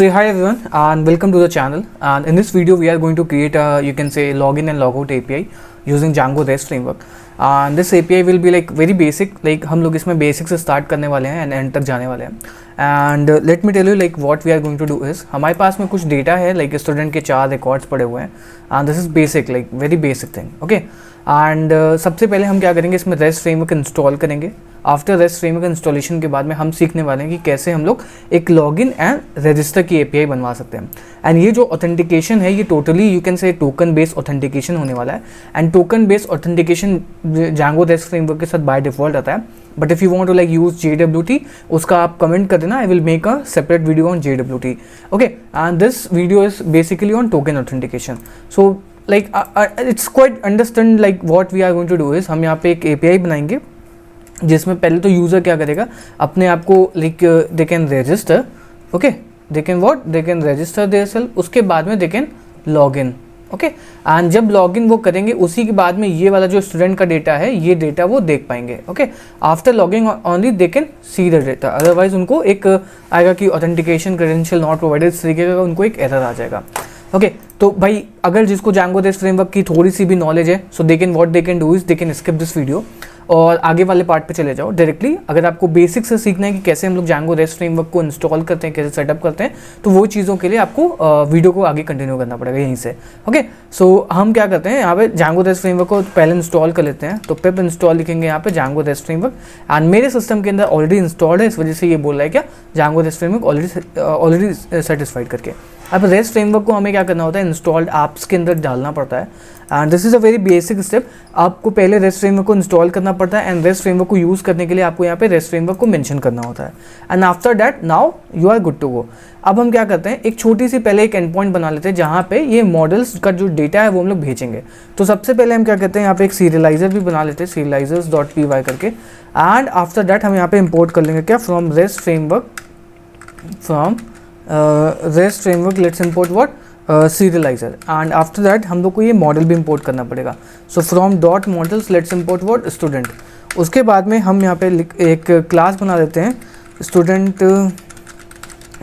So hi everyone and welcome to the channel, and in this video we are going to create a, you can say, login and logout API using Django REST framework. And this API will be like very basic, like हम लोग इसमें basic से start करने वाले हैं and and तक जाने वाले हैं. And let me tell you like what we are going to do is, हमारे पास में कुछ डेटा है, लाइक स्टूडेंट के 4 रिकॉर्ड्स पड़े हुए हैं and this is basic, like very basic thing. Okay, and सबसे पहले हम क्या करेंगे, इसमें रेस्ट फ्रेमवर्क इंस्टॉल करेंगे. आफ्टर रेस्ट फ्रेमवर्क इंस्टॉलेशन के बाद में हम सीखने वाले हैं कि कैसे हम लोग एक लॉगिन एंड रजिस्टर की एपीआई बनवा सकते हैं. एंड ये जो ऑथेंटिकेशन है ये totally you can say token based authentication होने वाला है. And token based authentication Django rest framework के साथ बाय डिफॉल्ट आता है. But if you want to like use JWT, उसका आप कमेंट कर देना, I will make a separate video on JWT. Okay, and this video is basically on token authentication. So like it's quite understand like what we are going to do is, हम यहाँ पे एक API बनाएंगे जिसमें पहले तो user क्या करेगा, अपने आप को like they can register. Okay, they can register their self. उसके बाद में they can log in. Okay, and जब लॉग इन वो करेंगे उसी के बाद में ये वाला जो स्टूडेंट का डेटा है ये डेटा वो देख पाएंगे. Okay, after logging only they can see the data, otherwise उनको एक आएगा कि ऑथेंटिकेशन क्रेडेंशियल नॉट प्रोवाइडेड, इस तरीके का उनको एक एरर आ जाएगा. ओके, तो भाई अगर जिसको Django REST फ्रेमवर्क की थोड़ी सी भी नॉलेज है, so they can do is they can skip this video और आगे वाले पार्ट पे चले जाओ डायरेक्टली. अगर आपको बेसिक से सीखना है कि कैसे हम लोग Django REST फ्रेमवर्क को इंस्टॉल करते हैं, कैसे सेटअप करते हैं, तो वो चीज़ों के लिए आपको वीडियो को आगे कंटिन्यू करना पड़ेगा यहीं से. ओके, सो हम क्या करते हैं, यहाँ पे Django REST फ्रेमवर्क को पहले इंस्टॉल कर लेते हैं. तो पिप इंस्टॉल लिखेंगे यहाँ पे Django REST फ्रेमवर्क, एंड मेरे सिस्टम के अंदर ऑलरेडी इंस्टॉल्ड है, इस वजह से ये बोल रहा है क्या Django REST framework already satisfied करके. अब रेस्ट फ्रेमवर्क को हमें क्या करना होता है, इंस्टॉल्ड ऐप्स के अंदर डालना पड़ता है. And this is a very basic step. आपको पहले रेस्ट फ्रेमवर्क को इंस्टॉल करना पड़ता है एंड रेस्ट फ्रेमवर्क को यूज़ करने के लिए आपको यहाँ पे रेस्ट फ्रेमवर्क को मेंशन करना होता है. And after that now you are good to go. अब हम क्या करते हैं, एक छोटी सी पहले एक एंड पॉइंट बना लेते हैं जहाँ पे ये मॉडल्स का जो डेटा है वो हम लोग भेजेंगे. तो सबसे पहले हम क्या करते हैं, यहाँ पे एक सीरियलाइजर भी बना लेते हैं, serializers.py करके. एंड आफ्टर दैट हम यहाँ पे इम्पोर्ट कर लेंगे क्या, from rest framework let's import what, serializer. And after that हम लोग को ये मॉडल भी इंपोर्ट करना पड़ेगा. So from dot models let's import what, student. उसके बाद में हम यहाँ पे एक क्लास बना देते हैं स्टूडेंट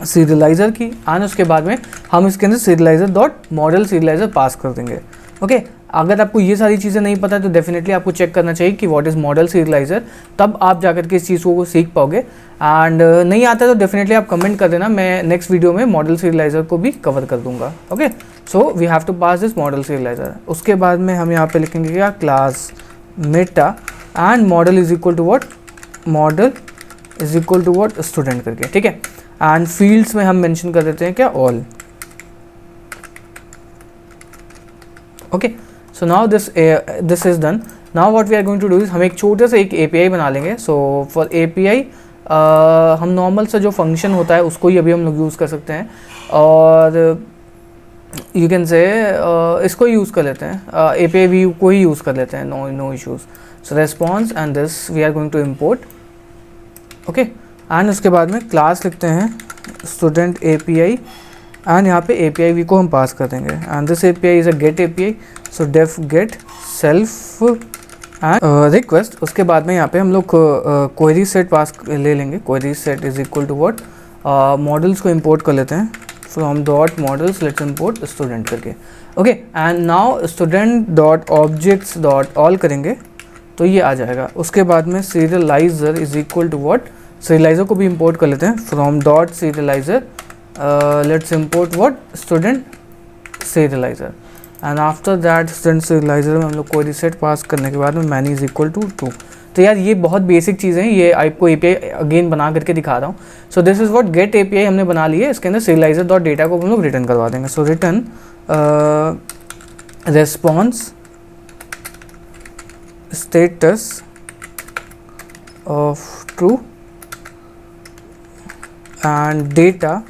serializer की, एंड उसके बाद में हम इसके अंदर serializer.model पास कर देंगे. ओके, अगर आपको ये सारी चीज़ें नहीं पता तो डेफिनेटली आपको चेक करना चाहिए कि व्हाट इज़ मॉडल serializer, तब आप जाकर के इस चीज़ को सीख पाओगे. एंड नहीं आता तो डेफिनेटली आप कमेंट कर देना, मैं नेक्स्ट वीडियो में मॉडल serializer को भी कवर कर दूंगा. Okay, so we have to pass this model serializer. उसके बाद में हम यहाँ पे लिखेंगे क्या, class meta and model is equal to what student करके. ठीक है, एंड फील्ड्स में हम मेंशन कर देते हैं क्या, all. Okay, so now this is done. Now what we are going to do is, हम एक छोटे से एक एपीआई बना लेंगे. सो फॉर एपीआई हम नॉर्मल सा जो फंक्शन होता है उसको ही अभी हम लोग यूज़ कर सकते हैं, और यू कैन से इसको ही यूज़ कर लेते हैं, एपीआई व्यू को ही यूज़ कर लेते हैं, no issues. So response and this we are going to import. Okay, and उसके बाद में क्लास लिखते हैं स्टूडेंट API, एंड यहाँ पे API वी को हम पास कर देंगे. And this API is a get API, so def get self and request. उसके बाद में यहाँ पे हम लोग क्वेरी सेट पास ले लेंगे. Query set is equal to what, models को इंपोर्ट कर लेते हैं from dot models let's import student करके. Okay, and now student dot objects dot all करेंगे तो ये आ जाएगा. उसके बाद में serializer is equal to what, serializer को भी इंपोर्ट कर लेते हैं from dot serializer let's import what, student serializer. And after that student serializer में हम लोग कोई सेट पास करने के बाद में मैनी इज इक्वल टू 2. तो यार ये बहुत बेसिक चीज़ें हैं, ये आपको API अगेन बना करके दिखा रहा हूँ. So this is what get API हमने बना ली है. इसके अंदर serializer.data को हम लोग रिटर्न करवा देंगे. So return response status of true and data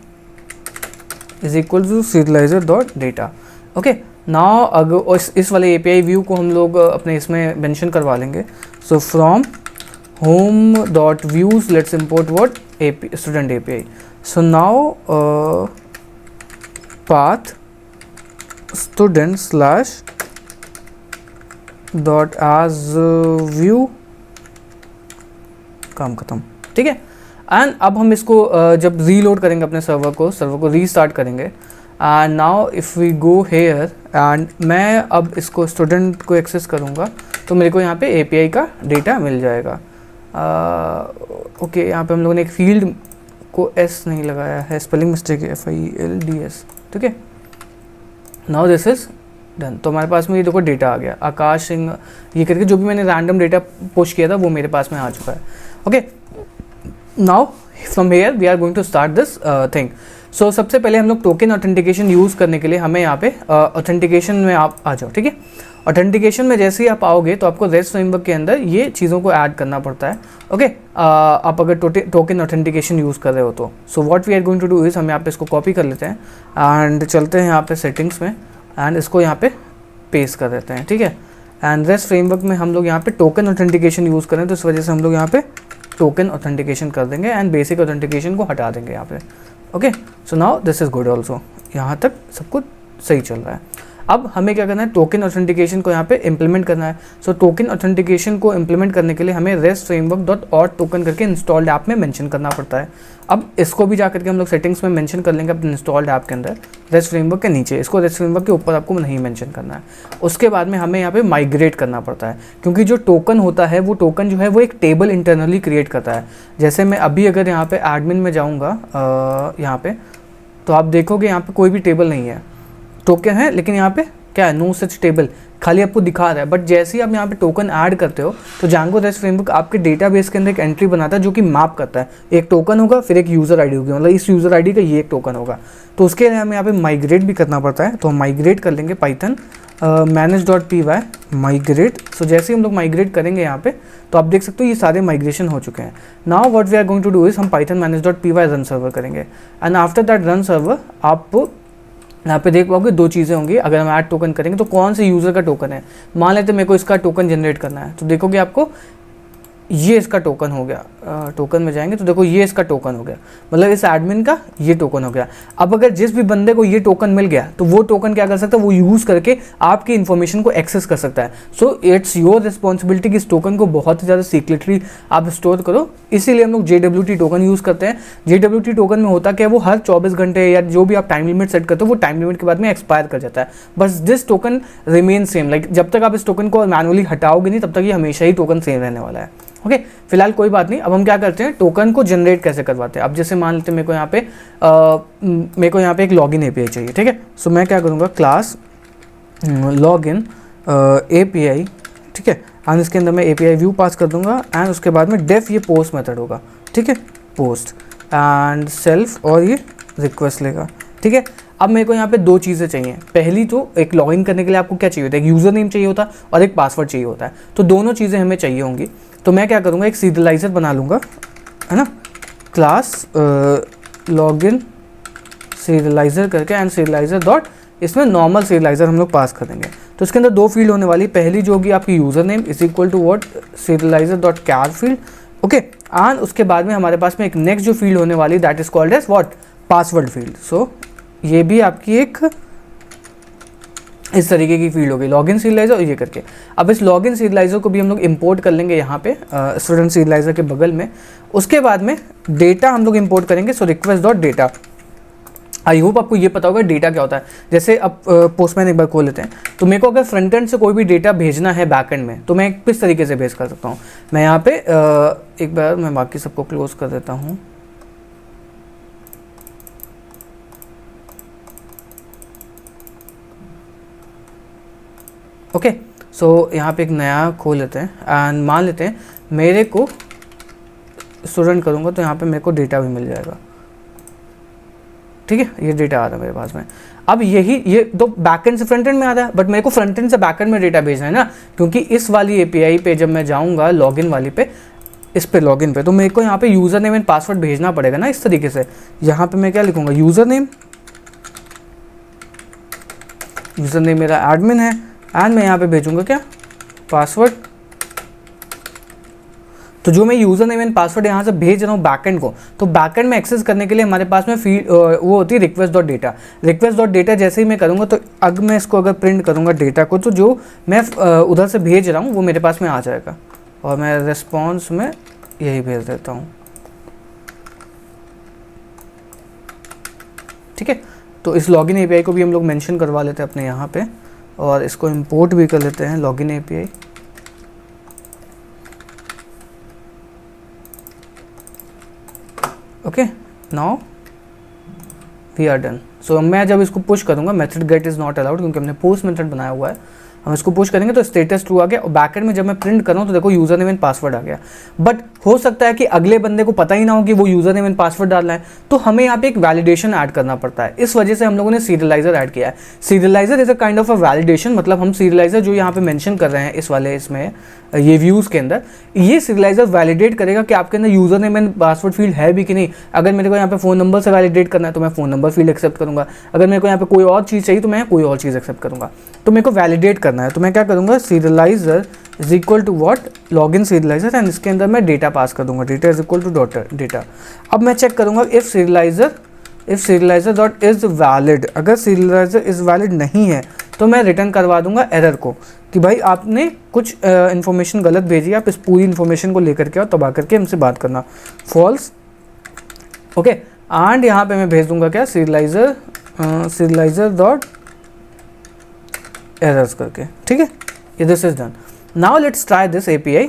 is equal to serializer.data. Okay, now अगर इस वाले API व्यू को हम लोग अपने इसमें मेंशन करवा लेंगे. So from home dot views let's import what, student API. So now path student slash dot as view, काम खत्म. ठीक है, एंड अब हम इसको जब रीलोड करेंगे अपने सर्वर को रीस्टार्ट करेंगे, and now if we go here and मैं अब इसको स्टूडेंट को एक्सेस करूँगा तो मेरे को यहाँ पे API का डेटा मिल जाएगा। ओके, यहाँ पे हम लोगों ने एक फील्ड को S नहीं लगाया है, स्पेलिंग मिस्टेक है, FILDS, ठीक है। Now this is done. तो हमारे पास में ये देखो डेटा आ गया, आकाश सिंह ये करके जो भी मैंने रैंडम डेटा पुश किया था वो मेरे पास में आ चुका है। Okay, now from here we are going to start this thing. So सबसे पहले हम लोग टोकन ऑथेंटिकेशन यूज़ करने के लिए हमें यहाँ पे ऑथेंटिकेशन में आप आ जाओ, ठीक है। ऑथेंटिकेशन में जैसे ही आप आओगे तो आपको रेस्ट फ्रेमवर्क के अंदर ये चीज़ों को ऐड करना पड़ता है। ओके, आप अगर टोकन ऑथेंटिकेशन यूज़ कर रहे हो तो so what we are going to do is हम यहाँ पे इसको कॉपी कर लेते हैं एंड चलते हैं यहाँ पे सेटिंग्स में एंड इसको यहाँ पे पेस्ट कर देते हैं, ठीक है। एंड रेस्ट फ्रेमवर्क में हम लोग यहाँ पे टोकन ऑथेंटिकेशन यूज़ करें तो इस वजह से हम लोग यहाँ पे टोकन ऑथेंटिकेशन कर देंगे एंड बेसिक ऑथेंटिकेशन को हटा देंगे यहाँ पे। Okay, so now this is good also, यहाँ तक सब कुछ सही चल रहा है। अब हमें क्या करना है, टोकन ऑथेंटिकेशन को यहाँ पे इम्प्लीमेंट करना है। सो टोकन ऑथेंटिकेशन को इम्प्लीमेंट करने के लिए हमें rest framework dot auth token करके इंस्टॉल्ड ऐप में मेंशन करना पड़ता है। अब इसको भी जा करके हम लोग सेटिंग्स में मेंशन कर लेंगे अपने इंस्टॉल्ड ऐप के अंदर, रेस्ट फ्रेमवर्क के नीचे। इसको रेस्ट फ्रेमवर्क के ऊपर आपको नहीं मेंशन करना है। उसके बाद में हमें यहाँ पे माइग्रेट करना पड़ता है, क्योंकि जो टोकन होता है वो टोकन जो है वो एक टेबल इंटरनली क्रिएट करता है। जैसे मैं अभी अगर यहाँ पे एडमिन में जाऊँगा यहाँ पे, तो आप देखोगे यहाँ पे कोई भी टेबल नहीं है, टोकन है लेकिन यहाँ पे क्या है, नो सच टेबल, खाली आपको दिखा रहा है। बट जैसे ही आप यहाँ पे टोकन ऐड करते हो तो जांगो रेस्ट फ्रेमवर्क आपके डेटाबेस के अंदर एक एंट्री बनाता है जो कि मैप करता है, एक टोकन होगा फिर एक यूज़र आईडी होगी, मतलब इस यूज़र आईडी का ये एक टोकन होगा। तो उसके लिए हमें यहाँ पे माइग्रेट भी करना पड़ता है। तो हम माइग्रेट कर लेंगे पाइथन manage.py माइग्रेट। सो जैसे ही हम लोग माइग्रेट करेंगे यहाँ पे तो आप देख सकते हो ये सारे माइग्रेशन हो चुके हैं। Now what we are going to do is हम पाइथन manage.py रन सर्वर करेंगे and after that run server आप यहाँ पे देख पाओगे दो चीज़ें होंगी। अगर हम ऐड टोकन करेंगे तो कौन से यूज़र का टोकन है, मान लेते मेरे को इसका टोकन जनरेट करना है, तो देखोगे आपको ये इसका टोकन हो गया। टोकन में जाएंगे तो देखो ये इसका टोकन हो गया, मतलब इस एडमिन का ये टोकन हो गया। अब अगर जिस भी बंदे को ये टोकन मिल गया तो वो टोकन क्या कर सकता है, वो यूज़ करके आपकी इन्फॉर्मेशन को एक्सेस कर सकता है। सो इट्स योर रिस्पॉन्सिबिलिटी कि इस टोकन को बहुत ही ज़्यादा सीक्रेटली आप स्टोर करो। इसीलिए हम लोग JWT टोकन यूज़ करते हैं। JWT टोकन में होता क्या है, वो हर 24 घंटे या जो भी आप टाइम लिमिट सेट करते हो वो टाइम लिमिट के बाद में एक्सपायर कर जाता है। बस this token remain same, like जब तक आप इस टोकन को मैनुअली हटाओगे नहीं तब तक ये हमेशा ही टोकन सेम रहने वाला है। ओके, फिलहाल कोई बात नहीं। अब हम क्या करते हैं, टोकन को जनरेट कैसे करवाते हैं। अब जैसे मान लेते हैं मेरे को यहाँ पे एक लॉगिन API चाहिए, ठीक है। सो मैं क्या करूँगा, क्लास लॉगिन API, ठीक है, एंड इसके अंदर मैं API व्यू पास कर दूंगा एंड उसके बाद में डेफ ये पोस्ट मेथड होगा, ठीक है, पोस्ट एंड सेल्फ और ये रिक्वेस्ट लेगा, ठीक है। अब मेरे को यहाँ पे दो चीज़ें चाहिए। पहली तो एक लॉगिन करने के लिए आपको क्या चाहिए होता है, एक यूज़र नेम चाहिए होता है और एक पासवर्ड चाहिए होता है। तो दोनों चीज़ें हमें चाहिए होंगी। तो मैं क्या करूँगा, एक सीरियलाइज़र बना लूँगा, है ना, क्लास लॉगिन सीरियलाइज़र करके एंड सीरियलाइज़र डॉट, इसमें नॉर्मल सीरियलाइज़र हम लोग पास कर देंगे। तो इसके अंदर दो फील्ड होने वाली, पहली जो होगी आपकी user name is equal to what serializer dot char field, okay, and उसके बाद में हमारे पास में एक नेक्स्ट जो फील्ड होने वाली that is called as what, password field. So ये भी आपकी एक इस तरीके की फील्ड होगी, लॉगिन सीरियलाइज़र और ये करके। अब इस लॉगिन सीरियलाइज़र को भी हम लोग इंपोर्ट कर लेंगे यहाँ पे स्टूडेंट सीरियलाइज़र के बगल में। उसके बाद में डेटा हम लोग इंपोर्ट करेंगे, so request dot data. I hope आपको ये पता होगा डेटा क्या होता है। जैसे अब पोस्टमैन एक बार खोल लेते हैं, तो मेरे को अगर फ्रंट एंड से कोई भी डेटा भेजना है बैक एंड में तो मैं किस तरीके से भेज कर सकता हूँ। मैं यहाँ पे एक बार मैं बाकी सबको क्लोज कर देता हूँ। ओके, सो यहाँ पे एक नया खोल लेते हैं एंड मान लेते हैं मेरे को स्टूडेंट करूँगा तो यहाँ पे मेरे को डेटा भी मिल जाएगा, ठीक है। ये डेटा आ रहा है मेरे पास में। अब ये तो बैकएंड से फ्रंट एंड में आ रहा है, बट मेरे को फ्रंट एंड से बैकएंड में डेटा भेजना है ना, क्योंकि इस वाली API पे जब मैं जाऊँगा लॉगिन वाली पे, इस पे लॉगिन पे, तो मेरे को यहाँ पे यूज़र नेम एंड पासवर्ड भेजना पड़ेगा ना इस तरीके से। यहाँ पे मैं क्या लिखूँगा, यूज़र नेम मेरा एडमिन है एंड मैं यहाँ पे भेजूँगा क्या, पासवर्ड। तो जो मैं यूज़र नेम एंड पासवर्ड यहाँ से भेज रहा हूँ बैकएंड को, तो बैकएंड में एक्सेस करने के लिए हमारे पास में फील्ड वो होती है request dot data. Request dot data जैसे ही मैं करूँगा तो अब मैं इसको अगर प्रिंट करूँगा डेटा को, तो जो मैं उधर से भेज रहा हूँ वो मेरे पास में आ जाएगा और मैं रिस्पॉन्स में यही भेज देता हूँ। ठीक है। तो इस लॉगिन एपीआई को भी हम लोग मेंशन करवा लेते हैं अपने यहाँ पे, और इसको इंपोर्ट भी कर लेते हैं login API. Okay, now we are done. So मैं जब इसको पुश करूँगा, method get is not allowed क्योंकि हमने पोस्ट मेथड बनाया हुआ है, हम इसको पुश करेंगे तो स्टेटस ट्रू आ गया, और बैकएंड में जब मैं प्रिंट कर रहा हूँ तो देखो यूज़र नेम एंड पासवर्ड आ गया। बट हो सकता है कि अगले बंदे को पता ही ना हो कि वो यूज़र नेम एंड पासवर्ड डालना है, तो हमें यहाँ पे एक वैलिडेशन ऐड करना पड़ता है। इस वजह से हम लोगों ने सीरियलाइजर ऐड किया है। Serialiser is a kind of a validation, मतलब हम सीरियलाइजर जो यहाँ पे मेंशन कर रहे हैं इस वाले इसमें ये व्यूज़ के अंदर, ये सीरियलाइजर वैलिडेट करेगा कि आपके अंदर user name and password field है भी कि नहीं। अगर मेरे को यहाँ पे फ़ोन नंबर से वैलिडेट करना है तो मैं फ़ोन नंबर फील्ड एक्सेप्ट करूँगा, अगर मेरे को यहाँ पे कोई और चीज़ चाहिए तो मैं कोई और चीज़ एक्सेप्ट करूँगा। तो मेरे को वैलिडेट करना है, तो मैं क्या करूँगा, serializer is equal to what, login serializer, and इसके अंदर मैं डेटा पास कर दूंगा, data is equal to data. अब मैं चेक करूँगा if serializer dot is valid. अगर सीरियलाइजर इज़ वैलिड नहीं है तो मैं रिटर्न करवा दूंगा एरर को कि भाई आपने कुछ इन्फॉर्मेशन गलत भेजी, आप इस पूरी इन्फॉर्मेशन को लेकर के और तब आकर के हमसे बात करना, फॉल्स। ओके, एंड यहाँ पे मैं भेज दूंगा क्या, सीरियलाइजर डॉट एरर्स करके, ठीक है। ये this is done. Now let's try this API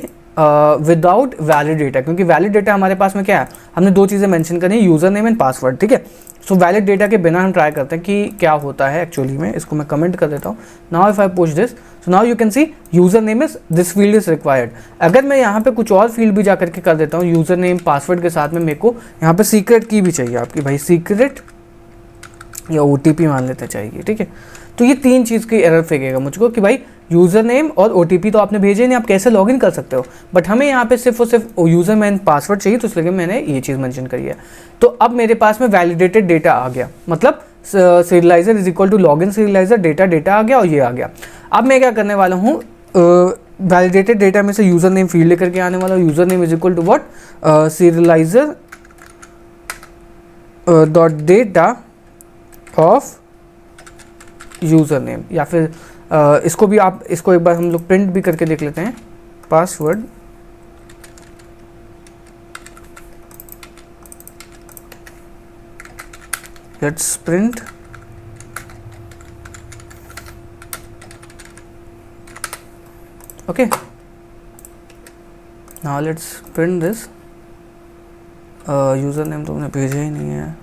without valid data, क्योंकि वैलिड डेटा हमारे पास में क्या है, हमने दो चीज़ें मेंशन करी, यूज़र नेम एंड पासवर्ड, ठीक है। सो वैलिड डेटा के बिना हम ट्राई करते हैं कि क्या होता है एक्चुअली में। इसको मैं कमेंट कर देता हूँ। Now if I push this, so now you can see user name is this field is required. अगर मैं यहाँ पे कुछ और फील्ड भी जा करके कर देता हूँ यूज़र नेम पासवर्ड के साथ में, मेरे को यहाँ पे सीक्रेट की भी चाहिए आपकी, भाई सीक्रेट या OTP मान लेते चाहिए, ठीक है। तो ये तीन चीज़ की एरर फेंकेगा मुझको कि भाई यूज़र नेम और OTP तो आपने भेजे नहीं, आप कैसे लॉगिन कर सकते हो। बट हमें यहाँ पे सिर्फ और सिर्फ यूज़र नेम पासवर्ड चाहिए, तो इसलिए मैंने ये चीज़ मेंशन करी है। तो अब मेरे पास में वैलिडेटेड डेटा आ गया, मतलब serializer is equal to login serializer, data आ गया और ये आ गया। अब मैं क्या करने वाला हूँ, वैलिडेटेड डेटा में से यूज़र नेम फील्ड लेकर के आने वाला हूँ। User name is equal to what, serializer dot data of user name, या फिर इसको भी आप, इसको एक बार हम लोग प्रिंट भी करके देख लेते हैं, password let's print okay. Now let's print this, user name तो हमने भेजा ही नहीं है।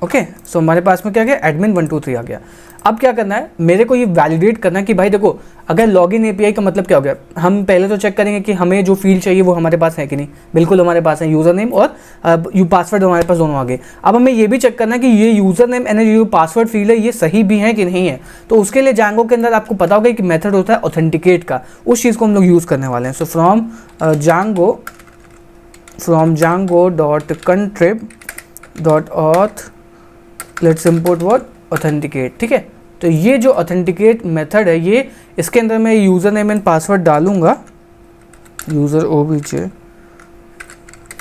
ओके, सो हमारे पास में क्या गया, एडमिन 123 आ गया। अब क्या करना है, मेरे को ये वैलिडेट करना है कि भाई देखो, अगर लॉगिन एपीआई का मतलब क्या हो गया, हम पहले तो चेक करेंगे कि हमें जो फील्ड चाहिए वो हमारे पास है कि नहीं। बिल्कुल हमारे पास है, यूज़र नेम और पासवर्ड हमारे पास दोनों आ गए। अब हमें ये भी चेक करना है कि ये यूज़र नेम एंड जो पासवर्ड फील्ड है ये सही भी है कि नहीं है। तो उसके लिए जांगो के अंदर आपको पता होगा कि मेथड होता है ऑथेंटिकेट का, उस चीज़ को हम लोग यूज़ करने वाले हैं। So from Django dot contrib dot auth, let's import what, authenticate, ठीक है। तो ये जो ऑथेंटिकेट मेथड है, ये इसके अंदर मैं यूज़र नेम एंड पासवर्ड डालूंगा, user OBJ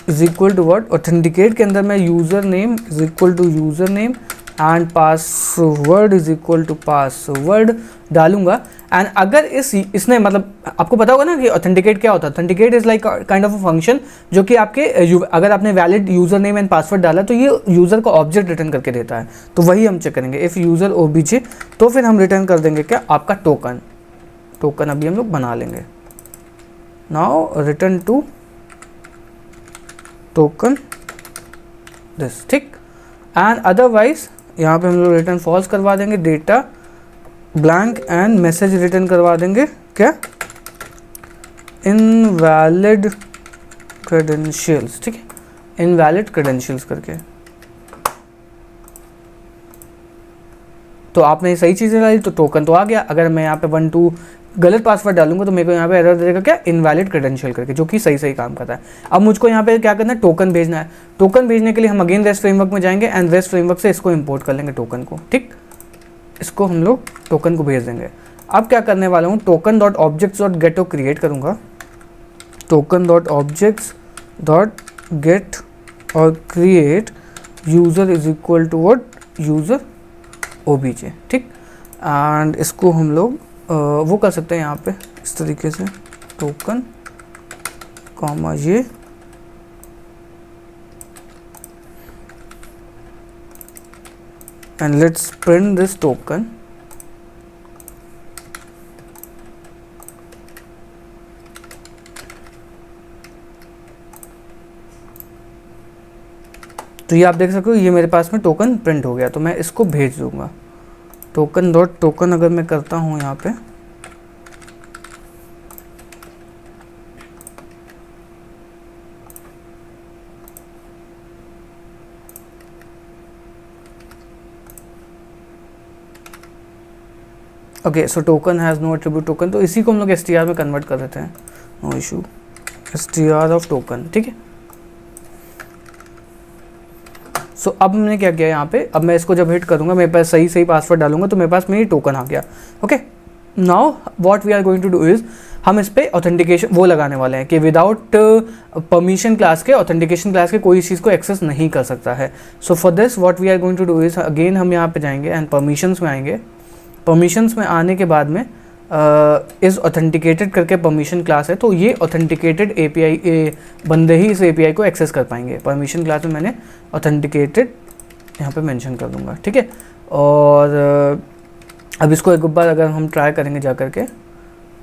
is equal to what, authenticate के अंदर मैं user name is equal to user name and password is equal to password डालूंगा। एंड अगर इसने मतलब आपको पता होगा ना कि ऑथेंटिकेट क्या होता है। Authenticate is like kind of a function जो कि आपके अगर आपने valid user name and password डाला तो ये यूज़र को ऑब्जेक्ट रिटर्न करके देता है। तो वही हम चेक करेंगे, इफ़ यूज़र OBJ, तो फिर हम रिटर्न कर देंगे क्या, आपका टोकन अभी हम लोग बना लेंगे। Now return to token this, ठीक। एंड अदरवाइज यहाँ पे हम लोग रिटर्न फॉल्स करवा देंगे, data blank and message return करवा देंगे क्या, इनवैलिड क्रेडेंशियल्स, ठीक है, इनवैलिड क्रेडेंशियल्स करके। तो आपने सही चीज़ें डाली तो टोकन तो आ गया। अगर मैं यहाँ पे 1 2 गलत पासवर्ड डालूंगा तो मेरे को यहाँ पे एरर देगा क्या, इनवैलिड क्रेडेंशियल करके, जो कि सही काम करता है। अब मुझको यहाँ पे क्या करना है, टोकन भेजना है। टोकन भेजने के लिए हम अगेन रेस्ट फ्रेमवर्क में जाएंगे एंड रेस्ट फ्रेमवर्क से इसको इंपोर्ट कर लेंगे टोकन को, ठीक। इसको हम लोग टोकन को भेज देंगे। अब क्या करने वाला हूँ, token dot objects dot get create करूँगा, token dot objects dot get और create user is equal to what, user OBJ, ठीक। एंड इसको हम लोग वो कर सकते हैं यहाँ पे इस तरीके से, टोकन कॉमा ये and let's print this token. तो ये आप देख सकते हो, ये मेरे पास में टोकन प्रिंट हो गया, तो मैं इसको भेज दूंगा। टोकन डॉट टोकन अगर मैं करता हूँ यहाँ पे, okay, so token has no attribute token, तो इसी को हम लोग str में कन्वर्ट कर देते हैं, no issue, str of token, ठीक है। सो अब हमने क्या किया यहाँ पे, अब मैं इसको जब हिट करूँगा, मेरे पास सही पासवर्ड डालूंगा तो मेरे पास मेरी टोकन आ गया। Okay, now what we are going to do is, हम इस पर ऑथेंटिकेशन वो लगाने वाले हैं कि विदाउट परमिशन क्लास के, ऑथेंटिकेशन क्लास के कोई इस चीज़ को एक्सेस नहीं कर सकता है। So for this what we are going to do is, again हम यहाँ पे जाएंगे एंड परमिशंस में आएंगे। परमिशंस में आने के बाद में इस ऑथेंटिकेटेड करके परमिशन क्लास है, तो ये ऑथेंटिकेटेड API बंदे ही इस API को एक्सेस कर पाएंगे। परमिशन क्लास में मैंने ऑथेंटिकेटेड यहाँ पे मेंशन कर दूंगा, ठीक है। और अब इसको एक बार अगर हम ट्राई करेंगे जा करके,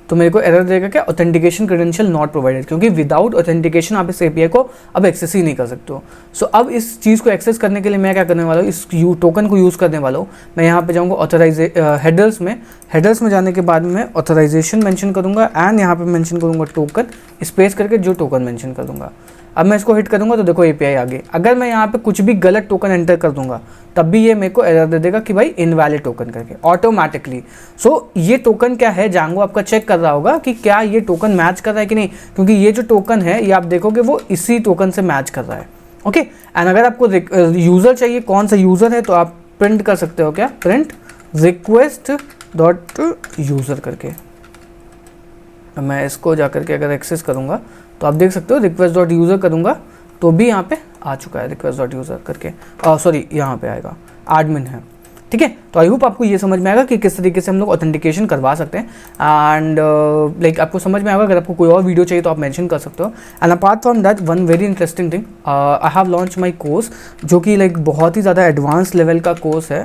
तो मेरे को एरर देगा क्या, ऑथेंटिकेशन क्रेडेंशियल नॉट प्रोवाइडेड, क्योंकि विदाउट ऑथेंटिकेशन आप इस API को अब एक्सेस ही नहीं कर सकते हो। सो अब इस चीज़ को एक्सेस करने के लिए मैं क्या करने वाला हूँ, इस टोकन को यूज़ करने वाला हूँ। मैं यहाँ पे जाऊँगा हेडर्स में जाने के बाद मैं ऑथराइजेशन मेंशन करूँगा एंड यहाँ पे मेंशन करूँगा टोकन स्पेस करके जो टोकन मेंशन कर दूँगा। अब मैं इसको हिट करूँगा तो देखो API आ गई। अगर मैं यहाँ पे कुछ भी गलत टोकन एंटर कर दूंगा तब भी ये मेरे को एरर दे देगा कि भाई इनवैलिड टोकन करके ऑटोमेटिकली। सो ये टोकन क्या है, जांगो आपका चेक कर रहा होगा कि क्या ये टोकन मैच कर रहा है कि नहीं, क्योंकि ये जो टोकन है ये आप देखोगे वो इसी टोकन से मैच कर रहा है। ओके, एंड अगर आपको यूज़र चाहिए, कौन सा यूज़र है, तो आप प्रिंट कर सकते हो क्या, प्रिंट रिक्वेस्ट डॉट यूज़र करके। मैं इसको जा करके अगर एक्सेस करूँगा तो आप देख सकते हो रिक्वेस्ट डॉट यूज़र करूँगा तो भी यहाँ पे आ चुका है रिक्वेस्ट डॉट यूज़र करके, सॉरी यहाँ पे आएगा एडमिन है, ठीक है। तो आई होप आपको ये समझ में आएगा कि किस तरीके से हम लोग ऑथेंटिकेशन करवा सकते हैं एंड लाइक आपको समझ में आएगा। अगर आपको कोई और वीडियो चाहिए तो आप मेंशन कर सकते हो। And apart from that one very interesting thing, I have launch my course, जो कि लाइक बहुत ही ज़्यादा एडवांस लेवल का कोर्स है,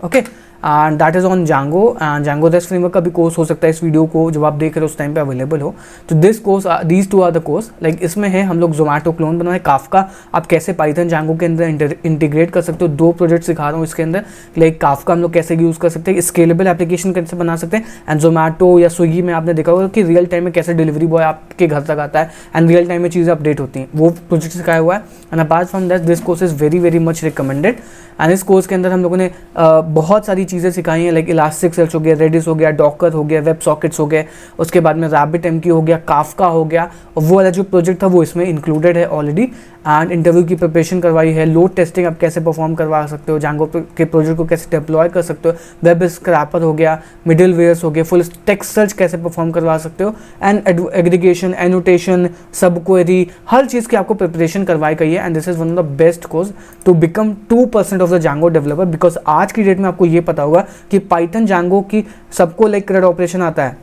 okay, and that is on Django. And Django rest framework का भी कोर्स हो सकता है इस वीडियो को जब आप देख रहे हो उस टाइम पे अवेलेबल हो। तो this course, these two are the course, like इसमें है हम लोग जोमेटो क्लोन बनाए, काफका आप कैसे पाइथन जांगो के अंदर इंटीग्रेट कर सकते हो। 2 प्रोजेक्ट सिखा रहा हूँ इसके अंदर, लाइक काफका हम लोग कैसे यूज़ कर सकते हैं, स्केलेबल एप्लीकेशन कैसे बना सकते हैं। एंड जोमेटो या स्विगी में आपने देखा होगा कि रियल टाइम में कैसे डिलीवरी बॉय आपके घर तक आता है एंड रियल टाइम में चीज़ें अपडेट होती हैं, वो प्रोजेक्ट सिखाया हुआ है। And apart from that this course is very very much recommended. And इस कोर्स के अंदर हम लोगों ने बहुत सारी चीज़ें सिखाई हैं, लाइक इलास्टिकसेर्च हो गया, रेडिस हो गया, डॉकर हो गया, वेब सॉकेट्स हो गए, उसके बाद में RabbitMQ हो गया, काफका हो गया, और वो वाला जो प्रोजेक्ट था वो इसमें इंक्लूडेड है ऑलरेडी। एंड इंटरव्यू की प्रिपरेशन करवाई है, लोड टेस्टिंग आप कैसे परफॉर्म करवा सकते हो, जांगो के प्रोजेक्ट को कैसे डिप्लॉय कर सकते हो, वेब स्क्रैपर हो गया, मिडिल वेयर्स हो गए, फुल टेक्स्ट सर्च कैसे परफॉर्म करवा सकते हो, and aggregation, annotation, subquery, हर चीज़ की आपको प्रिपरेशन करवाई गई है। And this is one of the best course to become 2% of the Django developer, because आज की डेट में आपको ये पता होगा कि पाइथन जांगो की सबको लाइक CRUD ऑपरेशन आता है।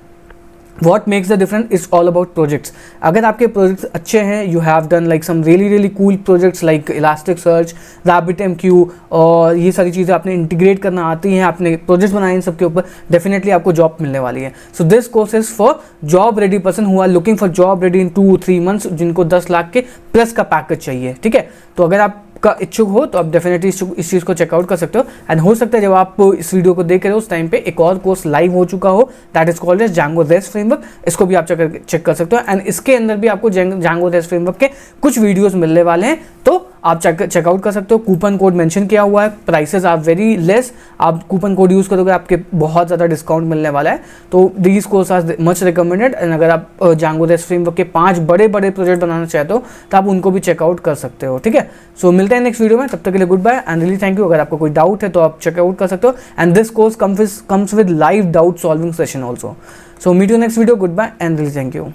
What makes the difference is all about projects. अगर आपके प्रोजेक्ट्स अच्छे हैं, you have done like some really cool projects like Elasticsearch, RabbitMQ, और ये सारी चीज़ें आपने इंटीग्रेट करना आती हैं, आपने प्रोजेक्ट्स बनाए इन सबके ऊपर, डेफिनेटली आपको जॉब मिलने वाली है। So this course is for job ready person who are looking for job ready in 2-3 months, जिनको 10 लाख के प्लस का पैकेज चाहिए, ठीक है। तो अगर आप का इच्छुक हो तो आप डेफिनेटली इस चीज़ को चेकआउट कर सकते हो। एंड हो सकता है जब आप इस वीडियो को देख रहे हो उस टाइम पे एक और कोर्स लाइव हो चुका हो, that is called as Django rest framework, इसको भी आप चेक कर सकते हो। एंड इसके अंदर भी आपको जांगो रेस्ट फ्रेमवर्क के कुछ वीडियोस मिलने वाले हैं, तो आप चेकआउट कर सकते हो। कूपन कोड मेंशन किया हुआ है, प्राइसेस आर वेरी लेस, आप कूपन कोड यूज़ करोगे आपके बहुत ज़्यादा डिस्काउंट मिलने वाला है। तो these course are much recommended. And अगर आप जांगो रेस्ट फ्रेमवर्क के 5 बड़े प्रोजेक्ट बनाना चाहते हो तो आप उनको भी चेकआउट कर सकते हो, ठीक है। सो मिलते हैं नेक्स्ट वीडियो में, तब तक के लिए good bye and really thank you. अगर आपको कोई डाउट है तो आप चेकआउट कर सकते हो। And this course comes with live doubt solving session also. So meet you next video, good bye and really thank you.